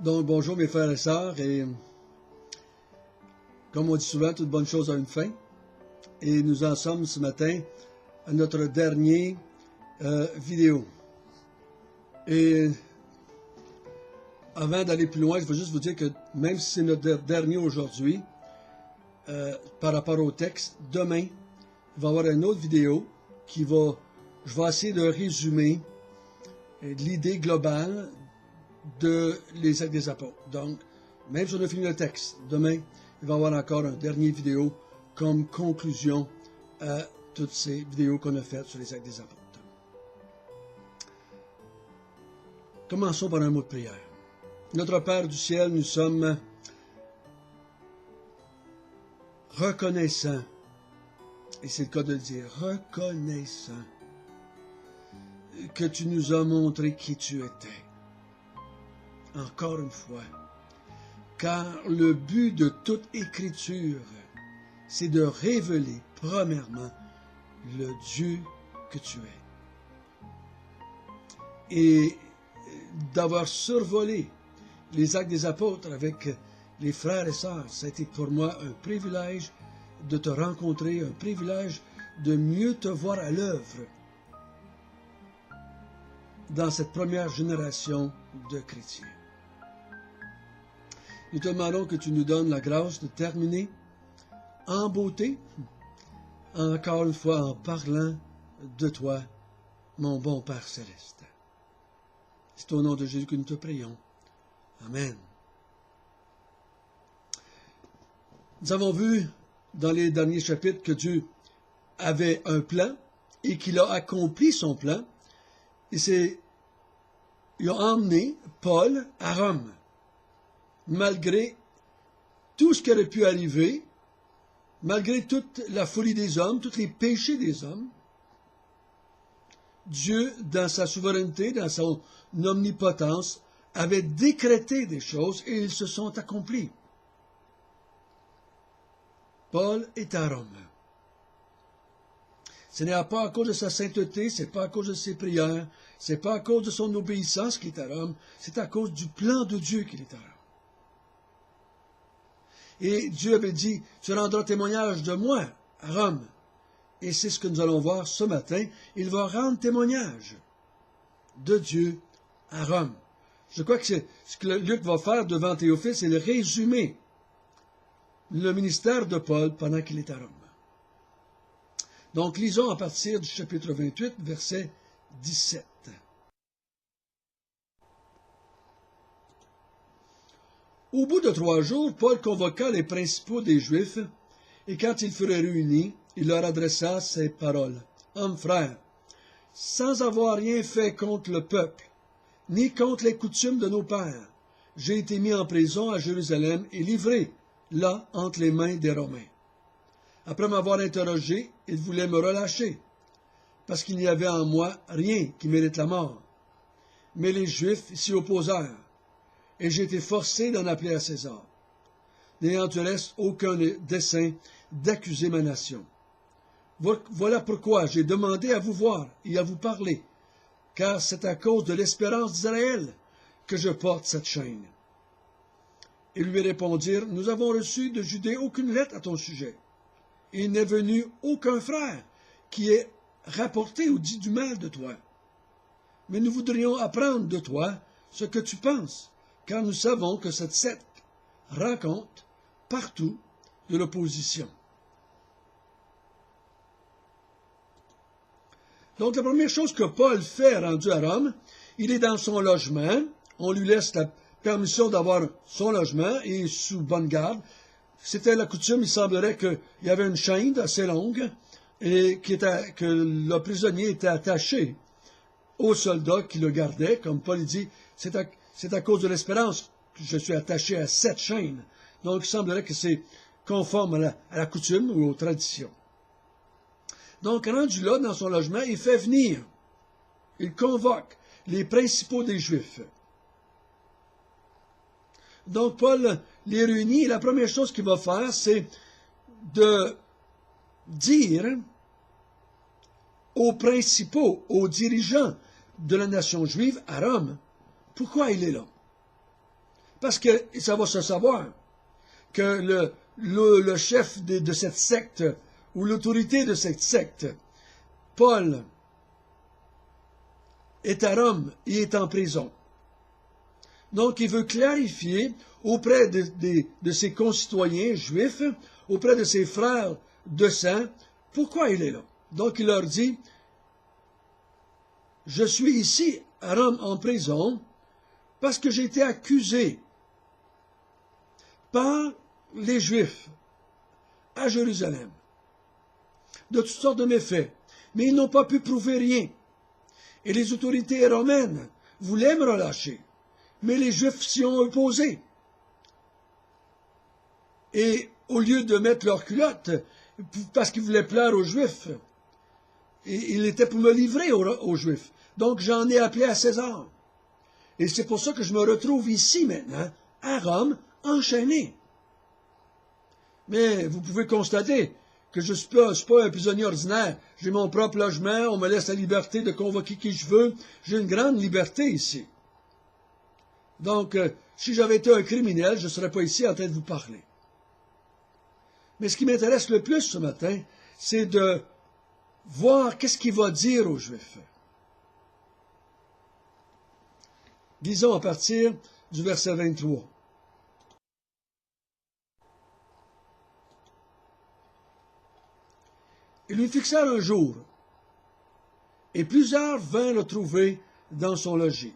Donc, bonjour mes frères et sœurs, et comme on dit souvent, toute bonne chose a une fin. Et nous en sommes ce matin à notre dernier vidéo. Et avant d'aller plus loin, je veux juste vous dire que même si c'est notre dernier aujourd'hui, par rapport au texte, demain, il va y avoir une autre vidéo je vais essayer de résumer l'idée globale de les Actes des Apôtres. Donc, même si on a fini le texte, demain, il va y avoir encore une dernière vidéo comme conclusion à toutes ces vidéos qu'on a faites sur les Actes des Apôtres. Commençons par un mot de prière. Notre Père du ciel, nous sommes reconnaissants, et c'est le cas de le dire, reconnaissants que tu nous as montré qui tu étais. Encore une fois, car le but de toute écriture, c'est de révéler, premièrement, le Dieu que tu es. Et d'avoir survolé les Actes des Apôtres avec les frères et sœurs, ça a été pour moi un privilège de te rencontrer, un privilège de mieux te voir à l'œuvre dans cette première génération de chrétiens. Nous te demandons que tu nous donnes la grâce de terminer en beauté, encore une fois en parlant de toi, mon bon Père céleste. C'est au nom de Jésus que nous te prions. Amen. Nous avons vu dans les derniers chapitres que Dieu avait un plan et qu'il a accompli son plan. Et il a emmené Paul à Rome. Malgré tout ce qui aurait pu arriver, malgré toute la folie des hommes, tous les péchés des hommes, Dieu, dans sa souveraineté, dans son omnipotence, avait décrété des choses et ils se sont accomplis. Paul est à Rome. Ce n'est pas à cause de sa sainteté, ce n'est pas à cause de ses prières, ce n'est pas à cause de son obéissance qu'il est à Rome, c'est à cause du plan de Dieu qu'il est à Rome. Et Dieu avait dit, tu rendras témoignage de moi à Rome. Et c'est ce que nous allons voir ce matin. Il va rendre témoignage de Dieu à Rome. Je crois que ce que Luc va faire devant Théophile, c'est le résumer le ministère de Paul pendant qu'il est à Rome. Donc, lisons à partir du chapitre 28, verset 17. Au bout de 3 jours, Paul convoqua les principaux des Juifs, et quand ils furent réunis, il leur adressa ces paroles. « Hommes frères, sans avoir rien fait contre le peuple, ni contre les coutumes de nos pères, j'ai été mis en prison à Jérusalem et livré, là, entre les mains des Romains. Après m'avoir interrogé, ils voulaient me relâcher, parce qu'il n'y avait en moi rien qui mérite la mort. Mais les Juifs s'y opposèrent, et j'ai été forcé d'en appeler à César, n'ayant du reste aucun dessein d'accuser ma nation. Voilà pourquoi j'ai demandé à vous voir et à vous parler, car c'est à cause de l'espérance d'Israël que je porte cette chaîne. Ils lui répondirent, nous avons reçu de Judée aucune lettre à ton sujet. Il n'est venu aucun frère qui ait rapporté ou dit du mal de toi. Mais nous voudrions apprendre de toi ce que tu penses, car nous savons que cette secte rencontre partout de l'opposition. Donc, la première chose que Paul fait rendu à Rome, il est dans son logement, on lui laisse la permission d'avoir son logement et sous bonne garde. C'était la coutume, il semblerait qu'il y avait une chaîne assez longue et que le prisonnier était attaché aux soldats qui le gardaient, comme Paul dit, c'est à cause de l'espérance que je suis attaché à cette chaîne. Donc, il semblerait que c'est conforme à la coutume ou aux traditions. Donc, rendu là, dans son logement, il fait venir, il convoque les principaux des Juifs. Donc, Paul les réunit, et la première chose qu'il va faire, c'est de dire aux principaux, aux dirigeants de la nation juive à Rome, pourquoi il est là. Parce que ça va se savoir que le chef de cette secte, ou l'autorité de cette secte, Paul, est à Rome et est en prison. Donc, il veut clarifier auprès de ses concitoyens juifs, auprès de ses frères de sang, pourquoi il est là. Donc, il leur dit, je suis ici à Rome en prison parce que j'ai été accusé par les Juifs à Jérusalem de toutes sortes de méfaits, mais ils n'ont pas pu prouver rien. Et les autorités romaines voulaient me relâcher, mais les Juifs s'y ont opposés. Et au lieu de mettre leur culotte, parce qu'ils voulaient plaire aux Juifs, il était pour me livrer aux Juifs. Donc j'en ai appelé à César. Et c'est pour ça que je me retrouve ici maintenant, à Rome, enchaîné. Mais vous pouvez constater que je ne suis pas un prisonnier ordinaire. J'ai mon propre logement, on me laisse la liberté de convoquer qui je veux. J'ai une grande liberté ici. Donc, si j'avais été un criminel, je ne serais pas ici en train de vous parler. Mais ce qui m'intéresse le plus ce matin, c'est de voir qu'est-ce qu'il va dire aux Juifs. Disons à partir du verset 23. Ils lui fixèrent un jour, et plusieurs vinrent le trouver dans son logis.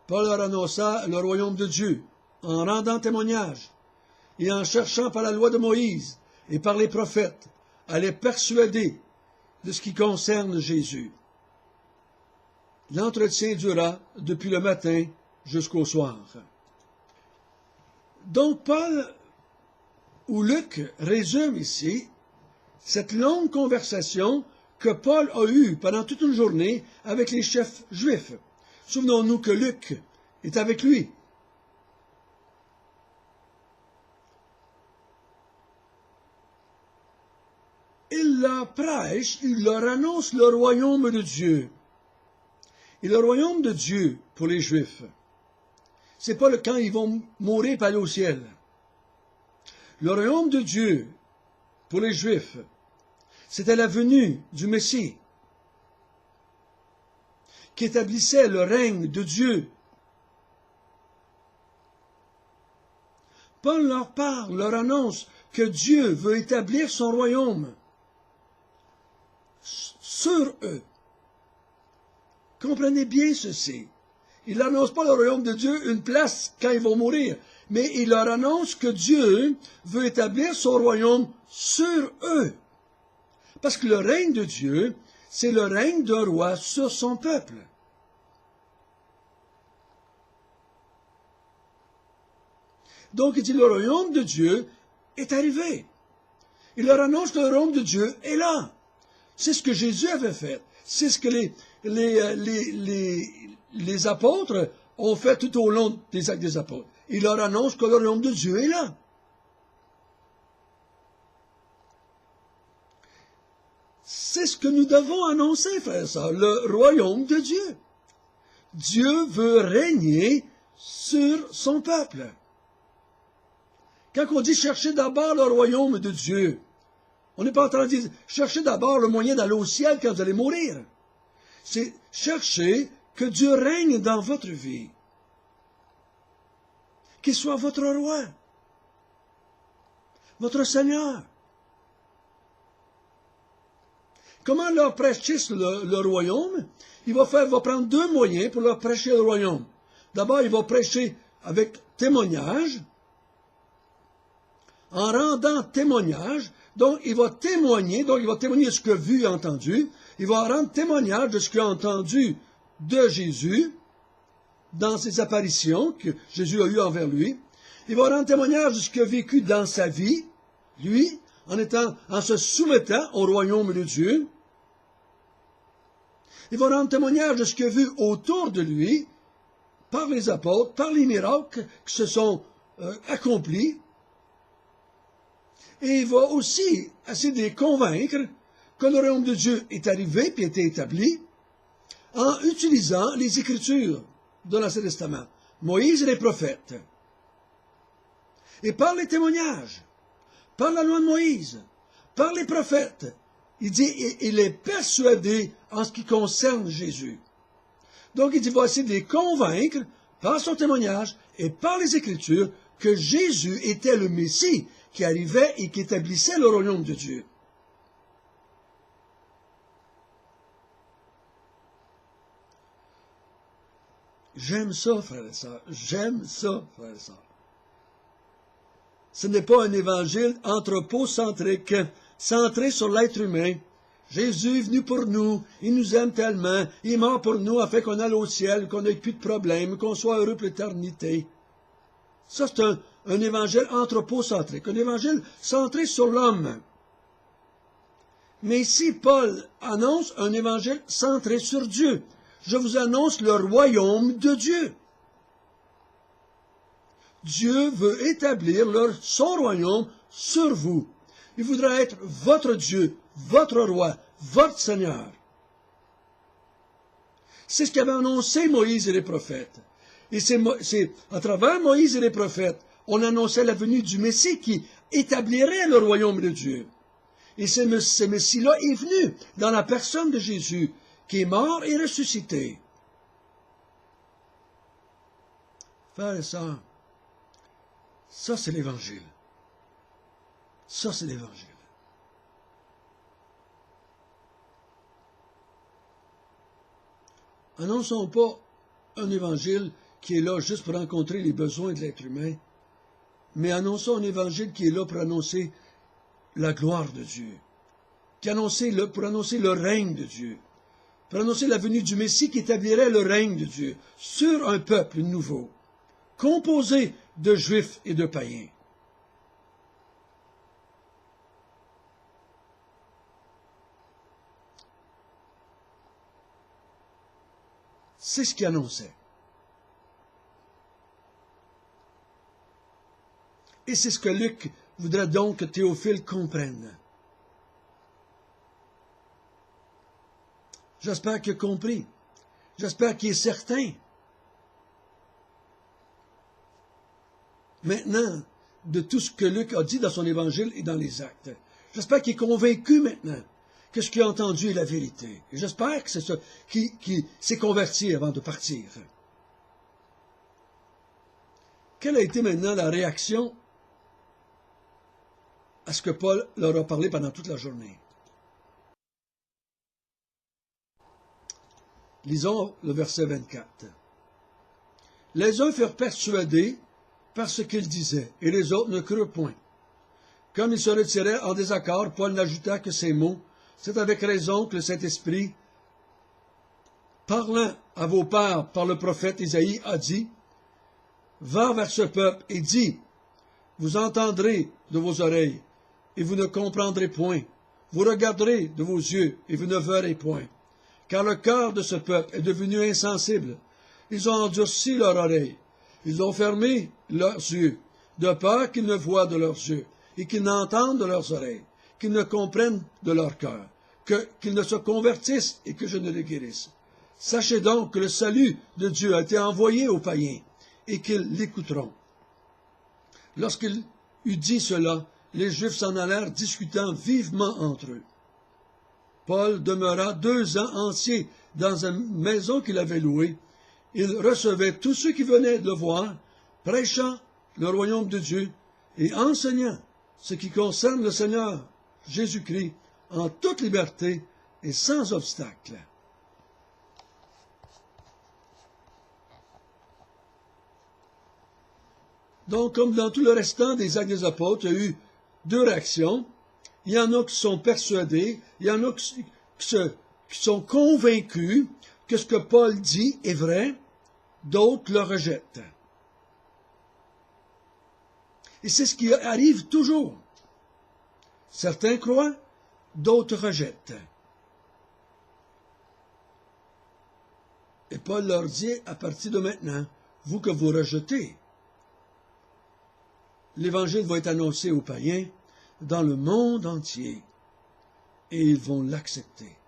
Paul leur annonça le royaume de Dieu, en rendant témoignage, et en cherchant par la loi de Moïse et par les prophètes à les persuader de ce qui concerne Jésus. L'entretien dura depuis le matin jusqu'au soir. Donc Paul ou Luc résume ici cette longue conversation que Paul a eue pendant toute une journée avec les chefs juifs. Souvenons-nous que Luc est avec lui. Il leur prêche, il leur annonce le royaume de Dieu. Et le royaume de Dieu, pour les Juifs, c'est pas quand ils vont mourir et aller au ciel. Le royaume de Dieu, pour les Juifs, c'était la venue du Messie, qui établissait le règne de Dieu. Paul leur parle, leur annonce que Dieu veut établir son royaume sur eux. Comprenez bien ceci. Il n'annonce pas le royaume de Dieu une place quand ils vont mourir, mais il leur annonce que Dieu veut établir son royaume sur eux. Parce que le règne de Dieu, c'est le règne d'un roi sur son peuple. Donc il dit le royaume de Dieu est arrivé. Il leur annonce que le royaume de Dieu est là. C'est ce que Jésus avait fait. C'est ce que les apôtres ont fait tout au long des actes des apôtres. Il leur annonce que le royaume de Dieu est là. C'est ce que nous devons annoncer, frère et sœurs, le royaume de Dieu. Dieu veut régner sur son peuple. Quand on dit chercher d'abord le royaume de Dieu, on n'est pas en train de dire cherchez d'abord le moyen d'aller au ciel quand vous allez mourir. C'est chercher que Dieu règne dans votre vie. Qu'il soit votre roi, votre Seigneur. Comment leur prêcher le royaume? Il va prendre deux moyens pour leur prêcher le royaume. D'abord, il va prêcher avec témoignage, en rendant témoignage. Donc, il va témoigner de ce qu'il a vu et entendu. Il va rendre témoignage de ce qu'il a entendu de Jésus dans ses apparitions que Jésus a eues envers lui. Il va rendre témoignage de ce qu'il a vécu dans sa vie, lui, en se soumettant au royaume de Dieu. Il va rendre témoignage de ce qu'il a vu autour de lui, par les apôtres, par les miracles qui se sont accomplis. Et il va aussi essayer de les convaincre que le royaume de Dieu est arrivé et été établi en utilisant les Écritures de l'Ancien Testament, Moïse et les prophètes. Et par les témoignages, par la loi de Moïse, par les prophètes, il dit, il est persuadé en ce qui concerne Jésus. Donc il dit, va essayer de les convaincre par son témoignage et par les Écritures que Jésus était le Messie qui arrivait et qui établissait le royaume de Dieu. J'aime ça, frères et sœurs. J'aime ça, frères et sœurs. Ce n'est pas un évangile anthropocentrique, centré sur l'être humain. Jésus est venu pour nous, il nous aime tellement, il est mort pour nous afin qu'on aille au ciel, qu'on n'ait plus de problèmes, qu'on soit heureux pour l'éternité. Ça, c'est un évangile anthropocentrique, un évangile centré sur l'homme. Mais ici, Paul annonce un évangile centré sur Dieu. Je vous annonce le royaume de Dieu. Dieu veut établir son royaume sur vous. Il voudra être votre Dieu, votre roi, votre Seigneur. C'est ce qu'avaient annoncé Moïse et les prophètes. Et c'est à travers Moïse et les prophètes, on annonçait la venue du Messie qui établirait le royaume de Dieu. Et ce Messie-là est venu dans la personne de Jésus, qui est mort et ressuscité. Frères et sœurs, ça c'est l'Évangile. Ça c'est l'Évangile. Annonçons pas un Évangile qui est là juste pour rencontrer les besoins de l'être humain, mais annonçons un Évangile qui est là pour annoncer la gloire de Dieu, pour annoncer le règne de Dieu, pour annoncer la venue du Messie qui établirait le règne de Dieu sur un peuple nouveau, composé de Juifs et de païens. C'est ce qu'il annonçait. Et c'est ce que Luc voudrait donc que Théophile comprenne. J'espère qu'il a compris. J'espère qu'il est certain. Maintenant, de tout ce que Luc a dit dans son évangile et dans les actes. J'espère qu'il est convaincu maintenant que ce qu'il a entendu est la vérité. Et j'espère que c'est ça qui s'est converti avant de partir. Quelle a été maintenant la réaction à ce que Paul leur a parlé pendant toute la journée? Lisons le verset 24. Les uns furent persuadés par ce qu'il disait, et les autres ne crurent point. Comme ils se retiraient en désaccord, Paul n'ajouta que ces mots. C'est avec raison que le Saint-Esprit, parlant à vos pères par le prophète Isaïe, a dit, « Va vers ce peuple et dis, vous entendrez de vos oreilles, et vous ne comprendrez point. Vous regarderez de vos yeux, et vous ne verrez point. Car le cœur de ce peuple est devenu insensible. Ils ont endurci leurs oreilles. Ils ont fermé leurs yeux, de peur qu'ils ne voient de leurs yeux, et qu'ils n'entendent de leurs oreilles, qu'ils ne comprennent de leur cœur, qu'ils ne se convertissent et que je ne les guérisse. Sachez donc que le salut de Dieu a été envoyé aux païens, et qu'ils l'écouteront. » Lorsqu'il eut dit cela, les Juifs s'en allèrent discutant vivement entre eux. Paul demeura 2 ans entiers dans une maison qu'il avait louée. Il recevait tous ceux qui venaient le voir, prêchant le royaume de Dieu et enseignant ce qui concerne le Seigneur Jésus-Christ en toute liberté et sans obstacle. Donc, comme dans tout le restant des actes des apôtres, il y a eu 2 réactions. Il y en a qui sont persuadés, il y en a qui sont convaincus que ce que Paul dit est vrai, d'autres le rejettent. Et c'est ce qui arrive toujours. Certains croient, d'autres rejettent. Et Paul leur dit, à partir de maintenant, vous que vous rejetez, l'Évangile va être annoncé aux païens dans le monde entier, et ils vont l'accepter.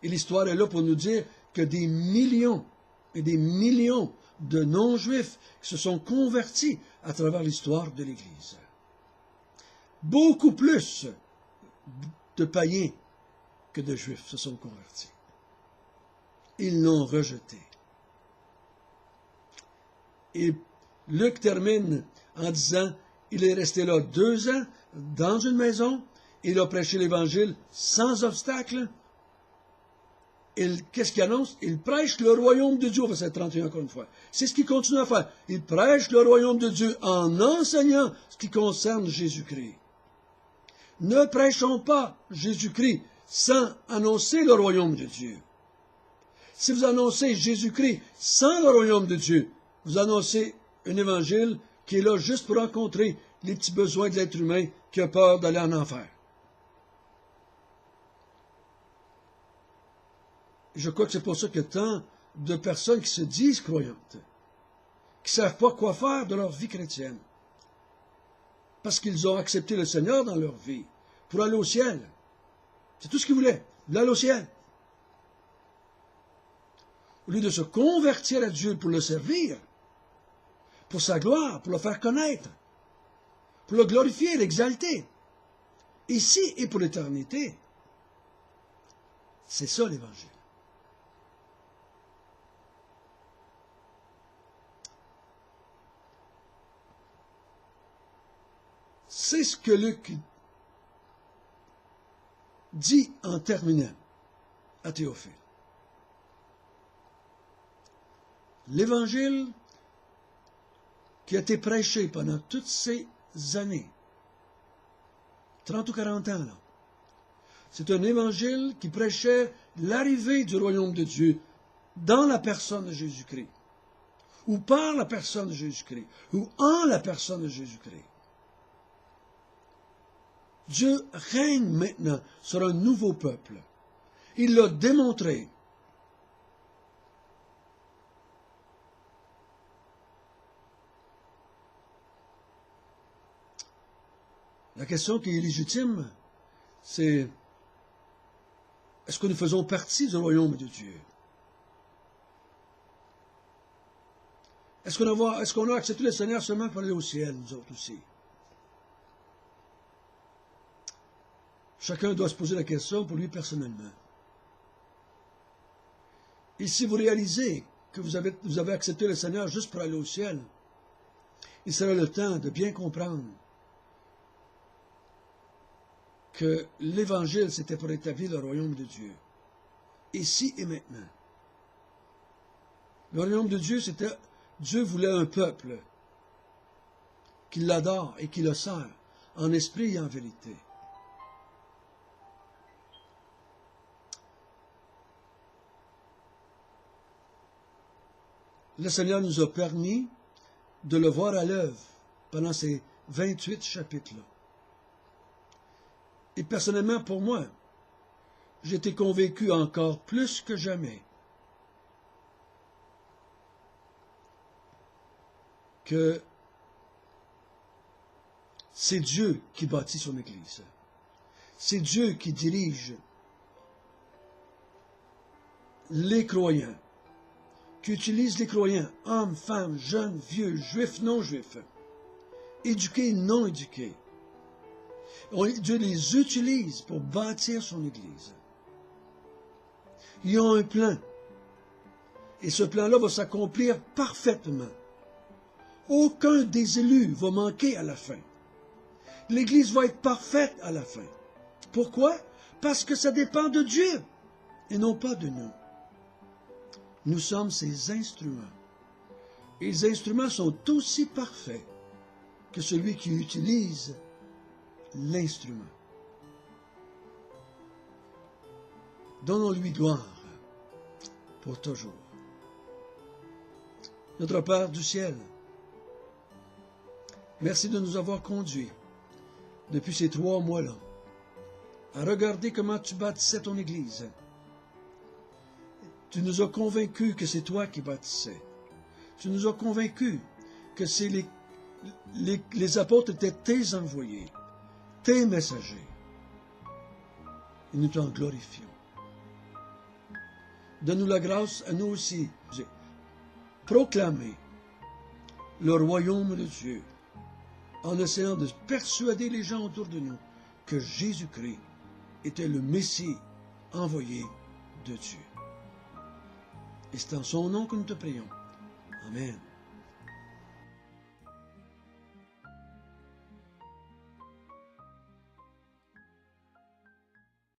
Et l'histoire est là pour nous dire que des millions et des millions de non-juifs qui se sont convertis à travers l'histoire de l'Église. Beaucoup plus de païens que de juifs se sont convertis. Ils l'ont rejeté. Et Luc termine en disant, il est resté là 2 ans dans une maison, il a prêché l'Évangile sans obstacle. Qu'est-ce qu'il annonce? Il prêche le royaume de Dieu, verset 31 encore une fois. C'est ce qu'il continue à faire. Il prêche le royaume de Dieu en enseignant ce qui concerne Jésus-Christ. Ne prêchons pas Jésus-Christ sans annoncer le royaume de Dieu. Si vous annoncez Jésus-Christ sans le royaume de Dieu, vous annoncez un évangile qui est là juste pour rencontrer les petits besoins de l'être humain qui a peur d'aller en enfer. Je crois que c'est pour ça qu'il y a tant de personnes qui se disent croyantes, qui ne savent pas quoi faire de leur vie chrétienne, parce qu'ils ont accepté le Seigneur dans leur vie pour aller au ciel. C'est tout ce qu'ils voulaient, aller au ciel. Au lieu de se convertir à Dieu pour le servir, pour sa gloire, pour le faire connaître, pour le glorifier, l'exalter, ici et pour l'éternité. C'est ça l'Évangile. C'est ce que Luc dit en terminant à Théophile. L'Évangile qui a été prêché pendant toutes ces années, 30 ou 40 ans, là, c'est un Évangile qui prêchait l'arrivée du royaume de Dieu dans la personne de Jésus-Christ, ou par la personne de Jésus-Christ, ou en la personne de Jésus-Christ. Dieu règne maintenant sur un nouveau peuple. Il l'a démontré. La question qui est légitime, c'est est-ce que nous faisons partie du royaume de Dieu? Est-ce qu'on a accepté le Seigneur seulement pour aller au ciel, nous autres aussi? Chacun doit se poser la question pour lui personnellement. Et si vous réalisez que vous avez accepté le Seigneur juste pour aller au ciel, il sera le temps de bien comprendre que l'Évangile, c'était pour établir le royaume de Dieu, ici et maintenant. Le royaume de Dieu, c'était, Dieu voulait un peuple qui l'adore et qui le sert, en esprit et en vérité. Le Seigneur nous a permis de le voir à l'œuvre pendant ces 28 chapitres-là. Et personnellement, pour moi, j'étais convaincu encore plus que jamais que c'est Dieu qui bâtit son Église. C'est Dieu qui dirige les croyants, qui utilise les croyants, hommes, femmes, jeunes, vieux, juifs, non-juifs, éduqués, non éduqués. Dieu les utilise pour bâtir son Église. Ils ont un plan. Et ce plan-là va s'accomplir parfaitement. Aucun des élus va manquer à la fin. L'Église va être parfaite à la fin. Pourquoi? Parce que ça dépend de Dieu et non pas de nous. Nous sommes ses instruments. Et les instruments sont aussi parfaits que celui qui utilise l'instrument. Donnons-lui gloire pour toujours. Notre Père du ciel, merci de nous avoir conduits depuis ces 3 mois-là à regarder comment tu bâtissais ton Église. Tu nous as convaincus que c'est toi qui bâtissais. Tu nous as convaincus que c'est les apôtres étaient tes envoyés, tes messagers. Et nous t'en glorifions. Donne-nous la grâce à nous aussi proclamer le royaume de Dieu en essayant de persuader les gens autour de nous que Jésus-Christ était le Messie envoyé de Dieu. Et c'est en son nom que nous te prions. Amen.